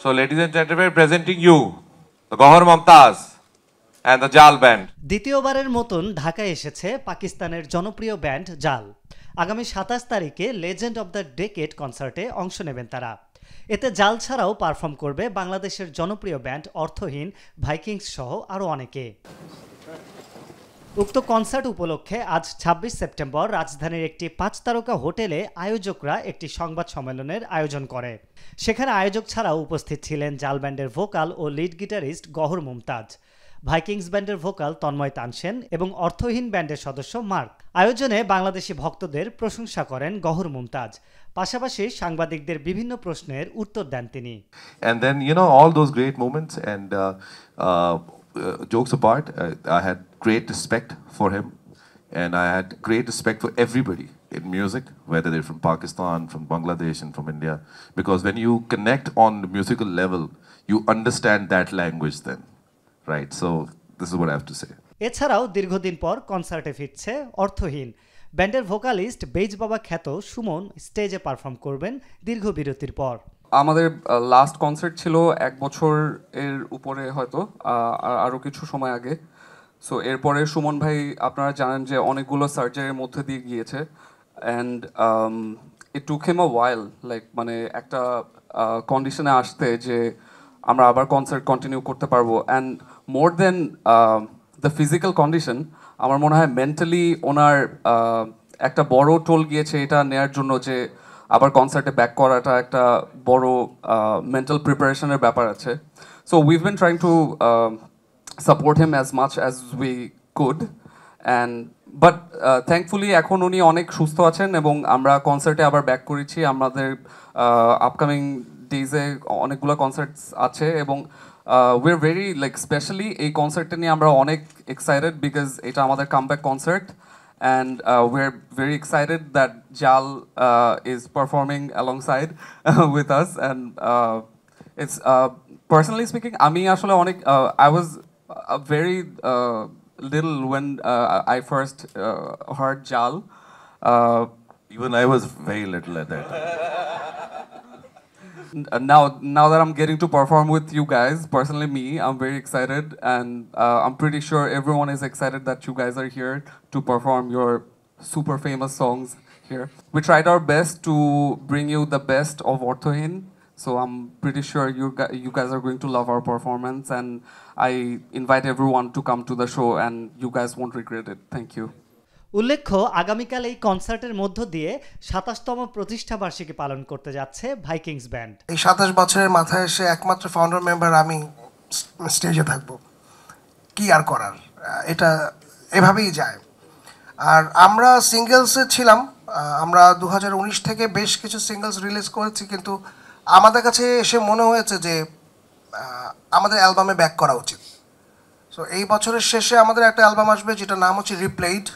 So, ladies and gentlemen, presenting you the Gohar Mumtaz and the Jal Band. দ্বিতীয়বারের মতন ঢাকায় এসেছে পাকিস্তানের জনপ্রিয় ব্যান্ড জাল। আগামী 27 তারিখে লেজেন্ড অব দ্য ডেকেড কনসার্টে অংশ নেবেন তারা। এতে জাল ছাড়াও পারফর্ম করবে বাংলাদেশের জনপ্রিয় ব্যান্ড অর্থহীন, ভাইকিংস সহ আরও অনেকে। উক্ত কনসার্ট উপলক্ষে আজ 26 সেপ্টেম্বর রাজধানীর একটি 5 তারকা হোটেলে আয়োজকরা একটি সংবাদ সম্মেলনের আয়োজন করে। সেখানে আয়োজক ছাড়াও উপস্থিত ছিলেন জাল ব্যান্ডের ভোকাল ও লিড গিটারিস্ট গহর মুমতাজ, ভাইকিংস ব্যান্ডের ভোকাল তন্ময় তানসেন এবং অর্থহীন ব্যান্ডের সদস্য মার্ক। আয়োজনে বাংলাদেশি ভক্তদের প্রশংসা করেন গহর মুমতাজ, পাশাপাশি সাংবাদিকদের বিভিন্ন প্রশ্নের উত্তর দেন তিনি। And then all those great moments and jokes apart, I had great respect for him, and I had great respect for everybody in music, whether they're from Pakistan, from Bangladesh, and from India, because when you connect on the musical level, you understand that language then, right? So this is what I have to say. এছাড়াও দীর্ঘদিন পর কনসার্টে ফিরছে অর্থহীন। ব্যান্ডের vocalist beige বাবা খ্যাত সুমন স্টেজে পারফর্ম করবেন দীর্ঘ বিরতির পর। আমাদের লাস্ট কনসার্ট ছিল 1 বছর এর উপরে, হয়তো আরও কিছু সময় আগে। সো এরপরে সুমন ভাই আপনারা জানেন যে অনেকগুলো সার্জারির মধ্যে দিয়ে গিয়েছে, and it took him a while, like মানে একটা কন্ডিশনে আসতে যে আমরা আবার কনসার্ট কন্টিনিউ করতে পারবো। And more than the physical condition, আমার মনে হয় মেন্টালি ওনার একটা বড় টোল গিয়েছে এটা নেয়ার জন্য, যে আবার কনসার্টে ব্যাক করাটা একটা বড় মেন্টাল প্রিপারেশনের ব্যাপার আছে। So we've been trying to support him as much as we could, and but thankfully এখন উনি অনেক সুস্থ আছেন এবং আমরা কনসার্টে আবার ব্যাক করেছি। আমাদের আপকামিং ডেজে অনেকগুলো কনসার্টস আছে এবং we are very like specially এই কনসার্টটা নিয়ে আমরা অনেক এক্সাইটেড, বিকজ এটা আমাদের comeback concert, and we're very excited that Jal is performing alongside with us, and it's personally speaking, Ami ashole onek I was very little when I first heard Jal. Even I was very little at that time. Now that I'm getting to perform with you guys, personally me, I'm very excited, and I'm pretty sure everyone is excited that you guys are here to perform your super famous songs here. We tried our best to bring you the best of Orthohin, so I'm pretty sure you guys are going to love our performance, and I invite everyone to come to the show, and you guys won't regret it. Thank you. উল্লেখ্য, আগামীকাল এই কনসার্টের মধ্য দিয়ে 27তম প্রতিষ্ঠা বার্ষিকী পালন করতে যাচ্ছে ভাইকিংস ব্যান্ড। এই 27 বছরের মাথায় এসে একমাত্র ফাউন্ডার মেম্বার আমি স্টেজে থাকবো, কি আর করার, এটা এভাবেই যায়। আর আমরা সিঙ্গেলসে ছিলাম, আমরা 2019 থেকে বেশ কিছু সিঙ্গেলস রিলিজ করেছি, কিন্তু আমাদের কাছে এসে মনে হয়েছে যে আমাদের অ্যালবামে ব্যাক করা উচিত। সো এই বছরের শেষে আমাদের একটা অ্যালবাম আসবে যেটা নাম হচ্ছে রিপ্লেইড।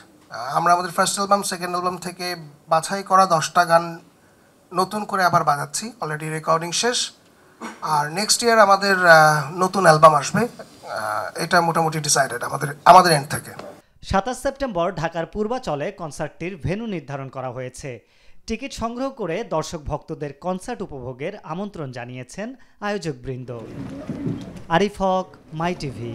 আমরা আমাদের ফার্স্ট অ্যালবাম, সেকেন্ড অ্যালবাম থেকে বাছাই করা 10টা গান নতুন করে আবার বাজাচ্ছি, অলরেডি রেকর্ডিং শেষ। আর নেক্সট ইয়ার আমাদের নতুন অ্যালবাম আসবে, এটা মোটামুটি ডিসাইডেড আমাদের এন্ড থেকে। 27 সেপ্টেম্বর ঢাকার পূর্বাচলে কনসার্টটির ভেন্যু নির্ধারণ করা হয়েছে। টিকিট সংগ্রহ করে দর্শক ভক্তদের কনসার্ট উপভোগের আমন্ত্রণ জানিয়েছেন আয়োজকবৃন্দ। আরিফ হক, মাই টিভি।